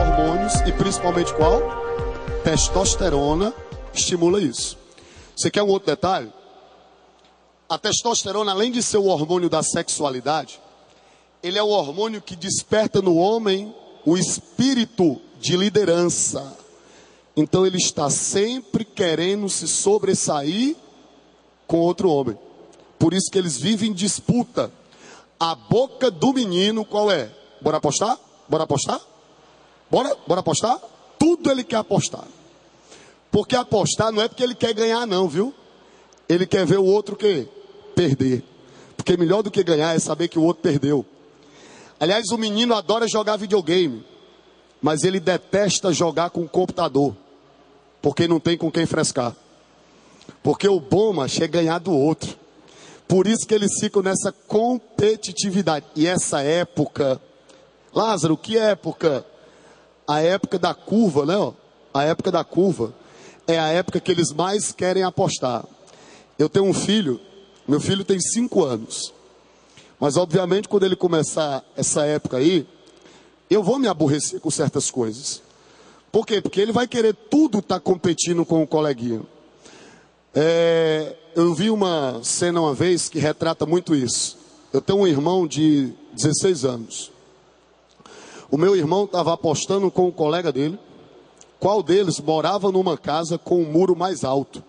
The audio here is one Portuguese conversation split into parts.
hormônios e principalmente qual? Testosterona estimula isso. Você quer um outro detalhe? A testosterona, além de ser o hormônio da sexualidade, ele é o hormônio que desperta no homem o espírito de liderança. Então ele está sempre querendo se sobressair com outro homem. Por isso que eles vivem em disputa. A boca do menino qual é? Bora apostar? Bora apostar? Bora apostar? Tudo ele quer apostar. Porque apostar não é porque ele quer ganhar não, viu? Ele quer ver o outro que perder. Porque melhor do que ganhar é saber que o outro perdeu. Aliás, o menino adora jogar videogame, mas ele detesta jogar com o computador, porque não tem com quem frescar. Porque o bom, macho, é ganhar do outro. Por isso que eles ficam nessa competitividade. E essa época, Lázaro, que época? A época da curva, né? Ó? A época da curva é a época que eles mais querem apostar. Eu tenho um filho, meu filho tem 5 anos. Mas obviamente quando ele começar essa época aí, eu vou me aborrecer com certas coisas. Por quê? Porque ele vai querer tudo estar competindo com o coleguinha. Eu vi uma cena uma vez que retrata muito isso. Eu tenho um irmão de 16 anos. O meu irmão estava apostando com o colega dele, qual deles morava numa casa com um muro mais alto.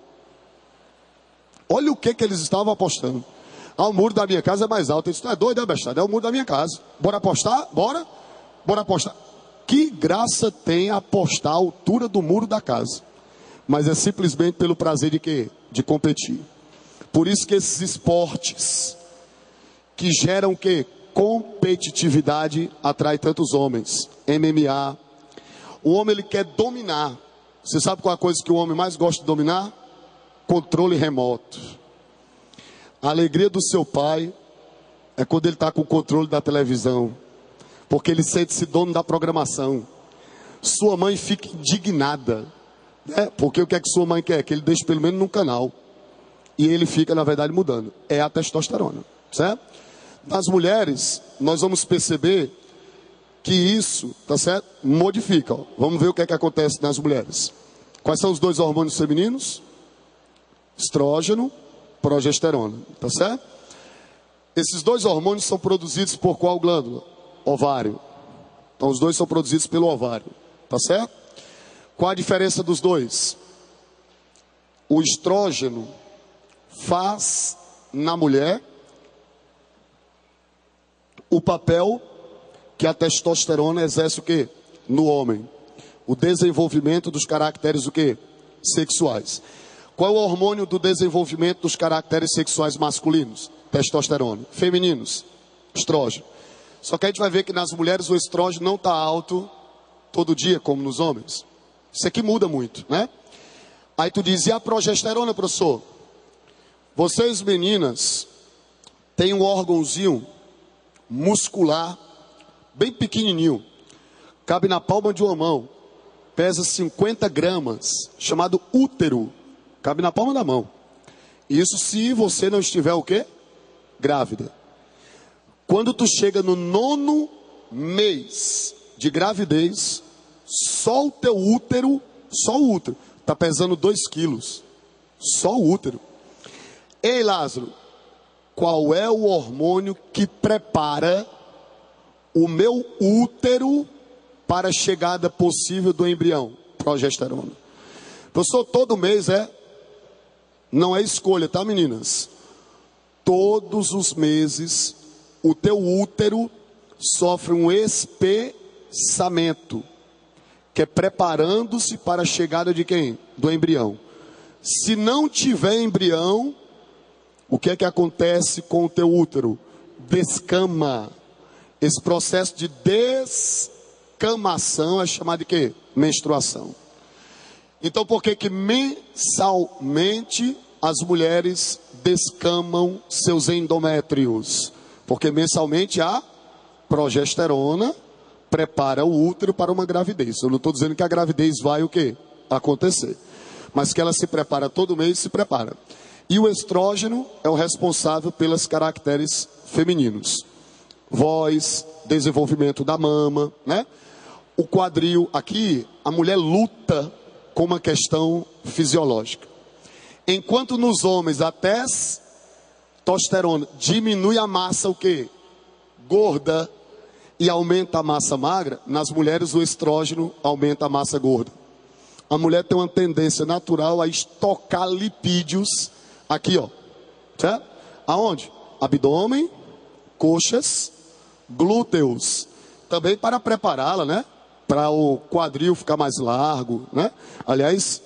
Olha o que eles estavam apostando. Ah, o muro da minha casa é mais alto. Ele disse, é doido, é bestado, é o muro da minha casa. Bora apostar? Bora? Bora apostar. Que graça tem apostar a altura do muro da casa? Mas é simplesmente pelo prazer de quê? De competir. Por isso que esses esportes que geram o quê? Competitividade atrai tantos homens. MMA. O homem ele quer dominar. Você sabe qual é a coisa que o homem mais gosta de dominar? Controle remoto. A alegria do seu pai é quando ele está com o controle da televisão, porque ele sente-se dono da programação. Sua mãe fica indignada, né? Porque o que é que sua mãe quer? Que ele deixe pelo menos num canal. E ele fica, na verdade, mudando. É a testosterona, certo? Nas mulheres, nós vamos perceber que isso, tá certo? Modifica. Ó. Vamos ver o que é que acontece nas mulheres. Quais são os 2 hormônios femininos? Estrógeno, progesterona, tá certo? Esses 2 hormônios são produzidos por qual glândula? Ovário. Então os 2 são produzidos pelo ovário, tá certo? Qual a diferença dos 2? O estrógeno faz na mulher o papel que a testosterona exerce o quê? No homem. O desenvolvimento dos caracteres o quê? Sexuais. Qual é o hormônio do desenvolvimento dos caracteres sexuais masculinos? Testosterona. Femininos? Estrógeno. Só que a gente vai ver que nas mulheres o estrógeno não está alto todo dia, como nos homens. Isso aqui muda muito, né? Aí tu diz, e a progesterona, professor? Vocês meninas têm um órgãozinho muscular, bem pequenininho. Cabe na palma de uma mão. Pesa 50 gramas, chamado útero. Cabe na palma da mão. Isso se você não estiver o quê? Grávida. Quando tu chega no 9º mês de gravidez, só o teu útero, está pesando 2 quilos. Só o útero. Ei, Lázaro, qual é o hormônio que prepara o meu útero para a chegada possível do embrião? Progesterona. Professor, todo mês não é escolha, tá, meninas? Todos os meses, o teu útero sofre um espessamento, que é preparando-se para a chegada de quem? Do embrião. Se não tiver embrião, o que é que acontece com o teu útero? Descama. Esse processo de descamação é chamado de quê? Menstruação. Então, por que mensalmente as mulheres descamam seus endométrios? Porque mensalmente a progesterona prepara o útero para uma gravidez. Eu não estou dizendo que a gravidez vai o quê? Acontecer. Mas que ela se prepara todo mês, se prepara. E o estrógeno é o responsável pelos caracteres femininos. Voz, desenvolvimento da mama, né? o quadril, aqui a mulher luta com uma questão fisiológica. Enquanto nos homens a testosterona diminui a massa o quê? Gorda e aumenta a massa magra, nas mulheres o estrógeno aumenta a massa gorda. A mulher tem uma tendência natural a estocar lipídios aqui, ó. Certo? Aonde? Abdômen, coxas, glúteos. Também para prepará-la, né? Para o quadril ficar mais largo, né? Aliás,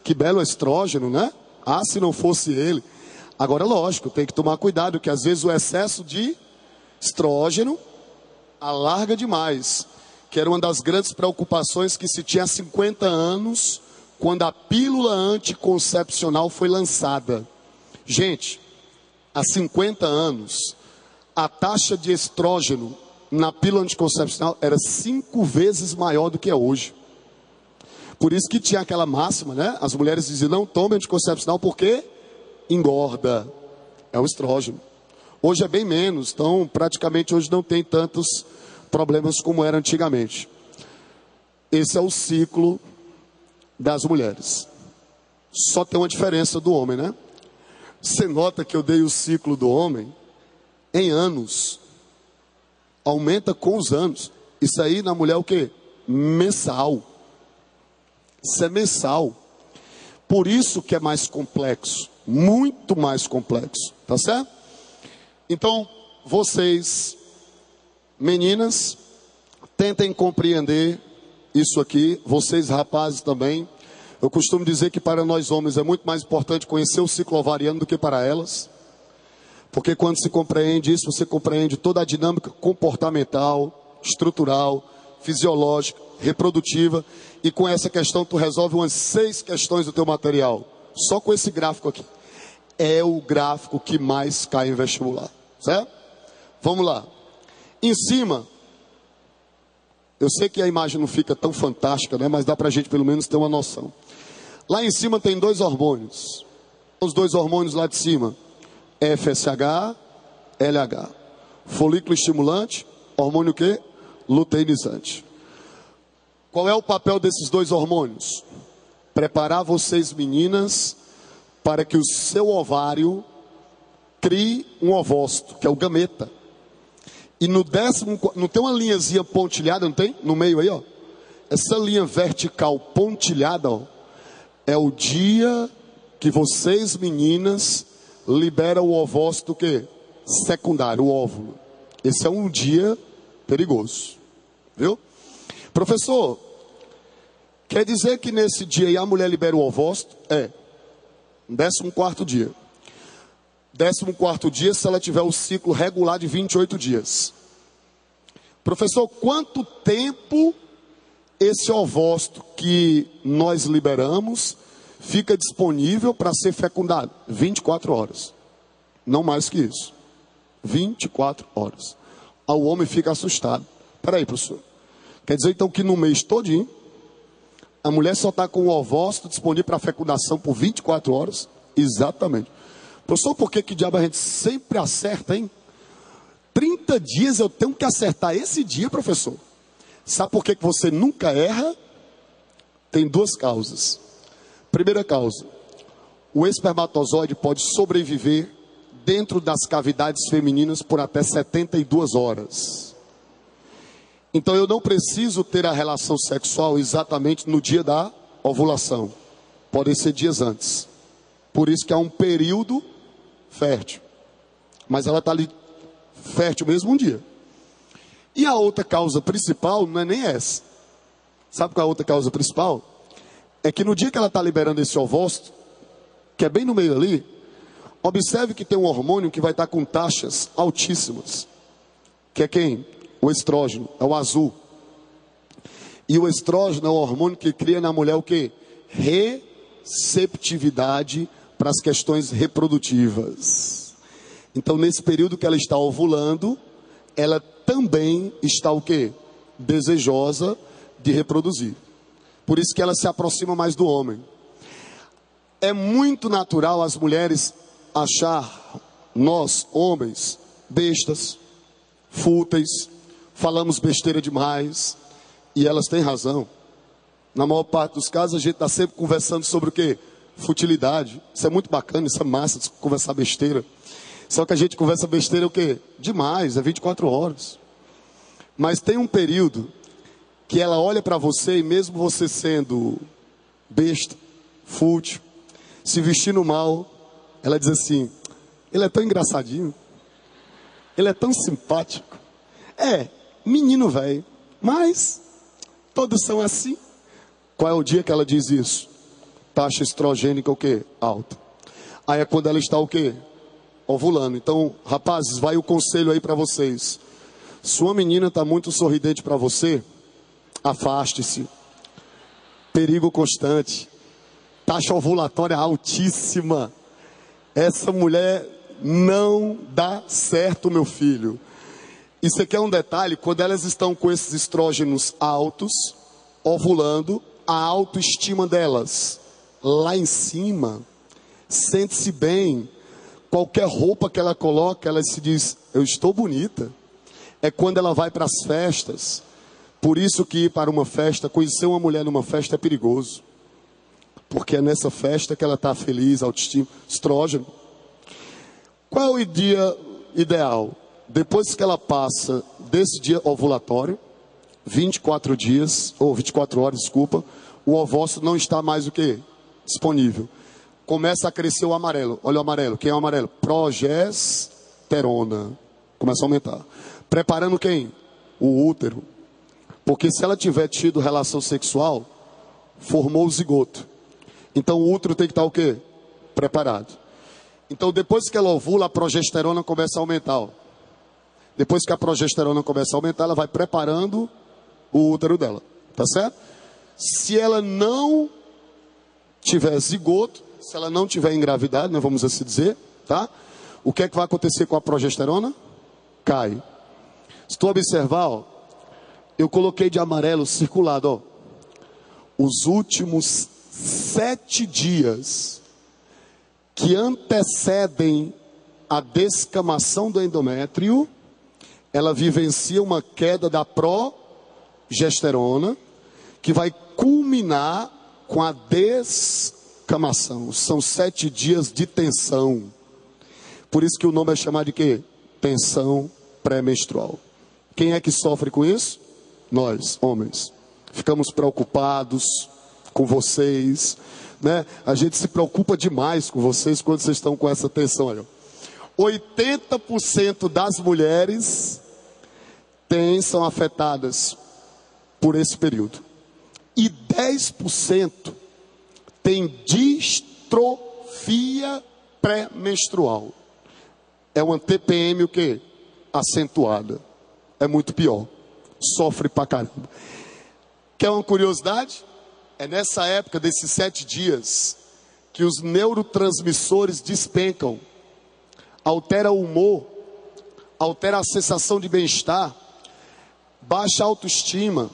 que belo estrógeno, né? Ah, se não fosse ele. Agora, lógico, tem que tomar cuidado, que às vezes o excesso de estrógeno alarga demais, que era uma das grandes preocupações que se tinha há 50 anos, quando a pílula anticoncepcional foi lançada. Gente, há 50 anos, a taxa de estrógeno na pílula anticoncepcional era 5 vezes maior do que é hoje. Por isso que tinha aquela máxima, né? As mulheres diziam, não tome anticoncepcional porque engorda. É o estrógeno. Hoje é bem menos, então praticamente hoje não tem tantos problemas como era antigamente. Esse é o ciclo das mulheres. Só tem uma diferença do homem, né? Você nota que eu dei o ciclo do homem em anos. Aumenta com os anos. Isso aí na mulher é o quê? Mensal. Isso é mensal. Por isso que é mais complexo. Muito mais complexo. Tá certo? Então, vocês, meninas, tentem compreender isso aqui. Vocês, rapazes, também. Eu costumo dizer que para nós homens é muito mais importante conhecer o ciclo ovariano do que para elas. Porque quando se compreende isso, você compreende toda a dinâmica comportamental, estrutural, fisiológica, reprodutiva. E com essa questão tu resolve umas 6 questões do teu material. Só com esse gráfico aqui. É o gráfico que mais cai em vestibular. Certo? Vamos lá. Em cima, eu sei que a imagem não fica tão fantástica, né? Mas dá pra gente pelo menos ter uma noção. Lá em cima tem 2 hormônios. Os 2 hormônios lá de cima. FSH, LH. Folículo estimulante, hormônio o quê? Luteinizante. Qual é o papel desses 2 hormônios? Preparar vocês, meninas, para que o seu ovário crie um ovócito, que é o gameta. E no 10º, não tem uma linhazinha pontilhada, não tem? No meio aí, ó. Essa linha vertical pontilhada, ó, é o dia que vocês, meninas, liberam o ovócito que secundário, o óvulo. Esse é um dia perigoso. Viu? Professor, quer dizer que nesse dia aí a mulher libera o ovócito? É. 14º dia. 14º dia, se ela tiver o ciclo regular de 28 dias. Professor, quanto tempo esse ovócito que nós liberamos fica disponível para ser fecundado? 24 horas. Não mais que isso. 24 horas. Aí o homem fica assustado. Peraí, professor. Quer dizer então que no mês todinho, a mulher só está com o ovócito disponível para fecundação por 24 horas? Exatamente. Professor, por que diabo a gente sempre acerta, hein? 30 dias eu tenho que acertar esse dia, professor. Sabe por que você nunca erra? Tem 2 causas. Primeira causa, o espermatozoide pode sobreviver dentro das cavidades femininas por até 72 horas. Então eu não preciso ter a relação sexual exatamente no dia da ovulação. Podem ser dias antes. Por isso que há um período fértil. Mas ela está ali fértil mesmo um dia. E a outra causa principal não é nem essa. Sabe qual é a outra causa principal? É que no dia que ela está liberando esse ovócito, que é bem no meio ali, observe que tem um hormônio que vai estar com taxas altíssimas. Que é quem? O estrógeno, é o azul. E o estrógeno é o hormônio que cria na mulher o quê? Receptividade para as questões reprodutivas. Então, nesse período que ela está ovulando, ela também está o quê? Desejosa de reproduzir. Por isso que ela se aproxima mais do homem. É muito natural as mulheres achar nós, homens, bestas, fúteis, falamos besteira demais, e elas têm razão. Na maior parte dos casos, a gente está sempre conversando sobre o quê? Futilidade. Isso é muito bacana, isso é massa, conversar besteira. Só que a gente conversa besteira o quê? Demais, é 24 horas. Mas tem um período que ela olha para você e mesmo você sendo besta, fútil, se vestindo mal, ela diz assim, ele é tão engraçadinho, ele é tão simpático. É, menino velho, mas todos são assim. Qual é o dia que ela diz isso? Taxa estrogênica o quê? Alta. Aí é quando ela está o quê? Ovulando. Então, rapazes, vai o conselho aí para vocês. Sua menina está muito sorridente para você, afaste-se. Perigo constante. Taxa ovulatória altíssima. Essa mulher não dá certo, meu filho. Isso aqui é um detalhe, quando elas estão com esses estrógenos altos, ovulando, a autoestima delas lá em cima, sente-se bem. Qualquer roupa que ela coloca, ela se diz, eu estou bonita. É quando ela vai para as festas. Por isso que ir para uma festa, conhecer uma mulher numa festa é perigoso. Porque é nessa festa que ela está feliz, autoestima, estrógeno. Qual é o dia ideal? Depois que ela passa desse dia ovulatório, 24 dias, ou 24 horas, desculpa, o ovócito não está mais o quê? Disponível. Começa a crescer o amarelo. Olha o amarelo. Quem é o amarelo? Progesterona. Começa a aumentar. Preparando quem? O útero. Porque se ela tiver tido relação sexual, formou o zigoto. Então o útero tem que estar o quê? Preparado. Então depois que ela ovula, a progesterona começa a aumentar. Ó. Depois que a progesterona começa a aumentar, ela vai preparando o útero dela. Tá certo? Se ela não tiver zigoto, se ela não tiver engravidado, né, vamos assim dizer, tá? O que é que vai acontecer com a progesterona? Cai. Se tu observar, ó, eu coloquei de amarelo circulado, ó, os últimos 7 dias que antecedem a descamação do endométrio, ela vivencia uma queda da progesterona, que vai culminar com a descamação. São 7 dias de tensão. Por isso que o nome é chamado de quê? Tensão pré-menstrual. Quem é que sofre com isso? Nós, homens. Ficamos preocupados com vocês, né? A gente se preocupa demais com vocês quando vocês estão com essa tensão. Olha. 80% das mulheres são afetadas por esse período. E 10% tem distrofia pré-menstrual. É uma TPM o quê? Acentuada. É muito pior. Sofre pra caramba. Quer uma curiosidade? É nessa época desses 7 dias que os neurotransmissores despencam. Altera o humor, altera a sensação de bem-estar, baixa a autoestima.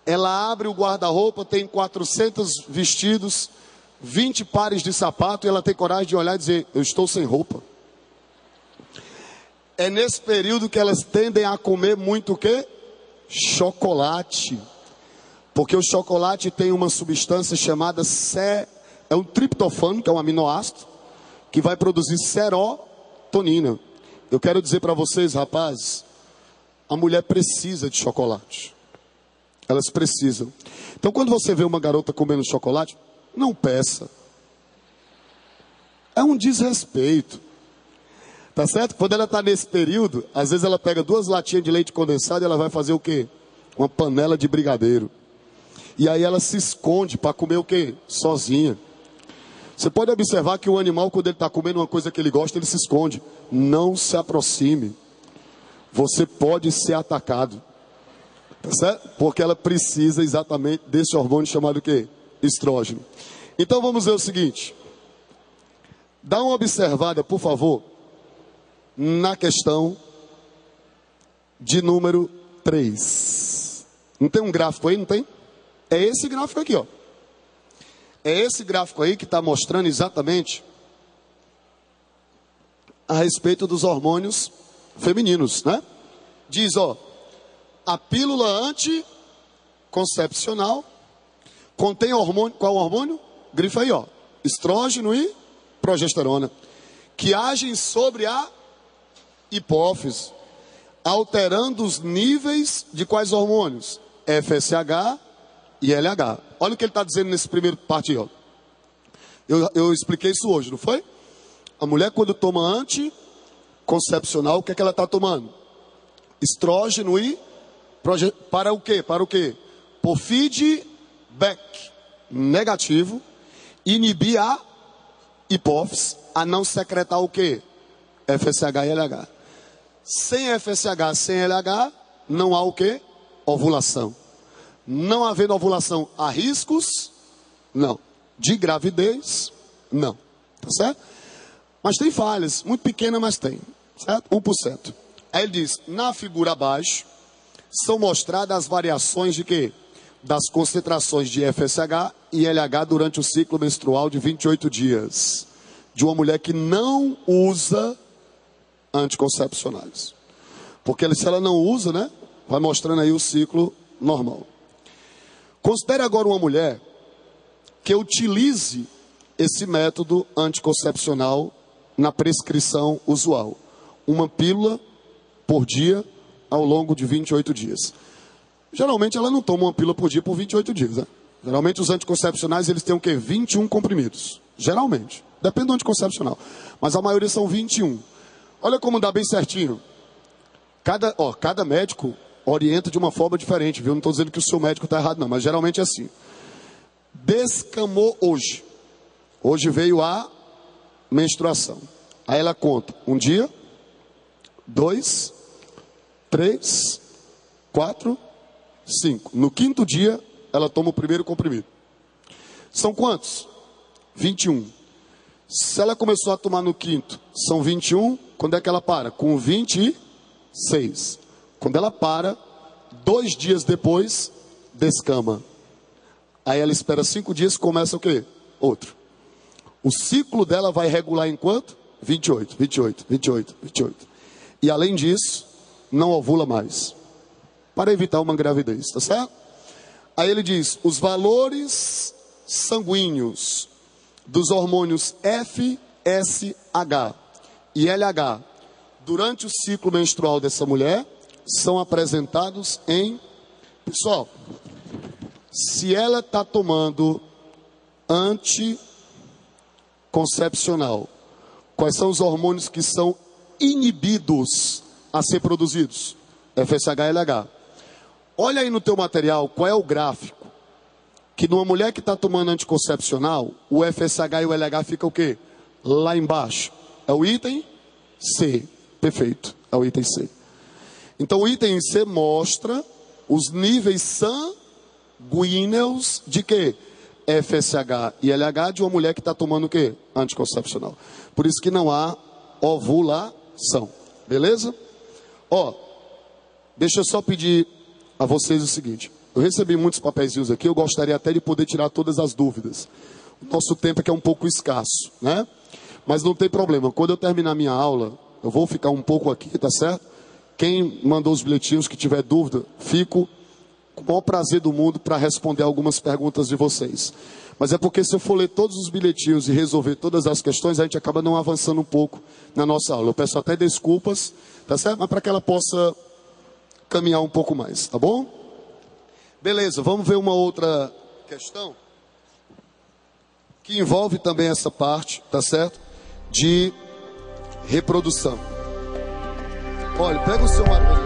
Ela abre o guarda-roupa, tem 400 vestidos, 20 pares de sapato, e ela tem coragem de olhar e dizer, eu estou sem roupa. É nesse período que elas tendem a comer muito o quê? Chocolate. Porque o chocolate tem uma substância chamada é um triptofano, que é um aminoácido, que vai produzir serotonina. Eu quero dizer para vocês, rapazes, a mulher precisa de chocolate. Elas precisam. Então, quando você vê uma garota comendo chocolate, não peça. É um desrespeito. Tá certo? Quando ela está nesse período, às vezes ela pega 2 latinhas de leite condensado e ela vai fazer o quê? Uma panela de brigadeiro. E aí ela se esconde para comer o quê? Sozinha. Você pode observar que o animal, quando ele está comendo uma coisa que ele gosta, ele se esconde. Não se aproxime. Você pode ser atacado. Tá certo? Porque ela precisa exatamente desse hormônio chamado o quê? Estrógeno. Então vamos ver o seguinte. Dá uma observada, por favor, na questão de número 3. Não tem um gráfico aí, não tem? É esse gráfico aqui, ó. É esse gráfico aí que está mostrando exatamente a respeito dos hormônios femininos, né? Diz, ó, a pílula concepcional, contém hormônio, qual hormônio? Grifa aí, ó, estrógeno e progesterona, que agem sobre a hipófise, alterando os níveis de quais hormônios? FSH e LH. Olha o que ele está dizendo nesse primeiro parte aí, ó. Eu expliquei isso hoje, não foi? A mulher, quando toma anticoncepcional, o que é que ela está tomando? Estrógeno e para o quê? Para o quê? Por feedback negativo, inibir a hipófise a não secretar o quê? FSH e LH. Sem FSH, sem LH, não há o quê? Ovulação. Não havendo ovulação, há riscos? Não. De gravidez? Não. Tá certo? Mas tem falhas, muito pequenas, mas tem. Certo? 1%. Aí ele diz, na figura abaixo, são mostradas as variações de quê? Das concentrações de FSH e LH durante o ciclo menstrual de 28 dias. De uma mulher que não usa anticoncepcionais. Porque se ela não usa, né? Vai mostrando aí o ciclo normal. Considere agora uma mulher que utilize esse método anticoncepcional na prescrição usual. Uma pílula por dia ao longo de 28 dias. Geralmente ela não toma uma pílula por dia por 28 dias, né? Geralmente os anticoncepcionais eles têm o quê? 21 comprimidos. Geralmente. Depende do anticoncepcional. Mas a maioria são 21. Olha como dá bem certinho. Cada médico orienta de uma forma diferente, viu? Não estou dizendo que o seu médico está errado, não. Mas geralmente é assim. Descamou hoje. Hoje veio a menstruação. Aí ela conta. 1 dia, 2, 3, 4, 5. No 5º dia, ela toma o primeiro comprimido. São quantos? 21. Se ela começou a tomar no 5º, são 21. Quando é que ela para? Com 26. Quando ela para, 2 dias depois, descama. Aí ela espera 5 dias, começa o quê? Outro. O ciclo dela vai regular em quanto? 28, 28, 28, 28. E além disso, não ovula mais. Para evitar uma gravidez, tá certo? Aí ele diz, os valores sanguíneos dos hormônios FSH e LH durante o ciclo menstrual dessa mulher são apresentados em... Pessoal, se ela está tomando anticoncepcional, quais são os hormônios que são inibidos a ser produzidos? FSH e LH. Olha aí no teu material qual é o gráfico que numa mulher que está tomando anticoncepcional, o FSH e o LH fica o quê? Lá embaixo. É o item C. Perfeito. É o item C. Então o item C mostra os níveis sanguíneos de quê? FSH e LH de uma mulher que está tomando o quê? Anticoncepcional. Por isso que não há ovulação. Beleza? Deixa eu só pedir a vocês o seguinte. Eu recebi muitos papeizinhos aqui, eu gostaria até de poder tirar todas as dúvidas. O nosso tempo aqui é um pouco escasso, né? Mas não tem problema. Quando eu terminar minha aula, eu vou ficar um pouco aqui, tá certo? Quem mandou os bilhetinhos, que tiver dúvida, fico com o maior prazer do mundo para responder algumas perguntas de vocês. Mas é porque se eu for ler todos os bilhetinhos e resolver todas as questões, a gente acaba não avançando um pouco na nossa aula. Eu peço até desculpas, tá certo? Mas para que ela possa caminhar um pouco mais, tá bom? Beleza, vamos ver uma outra questão que envolve também essa parte, tá certo? De reprodução. Olha, pega o seu material.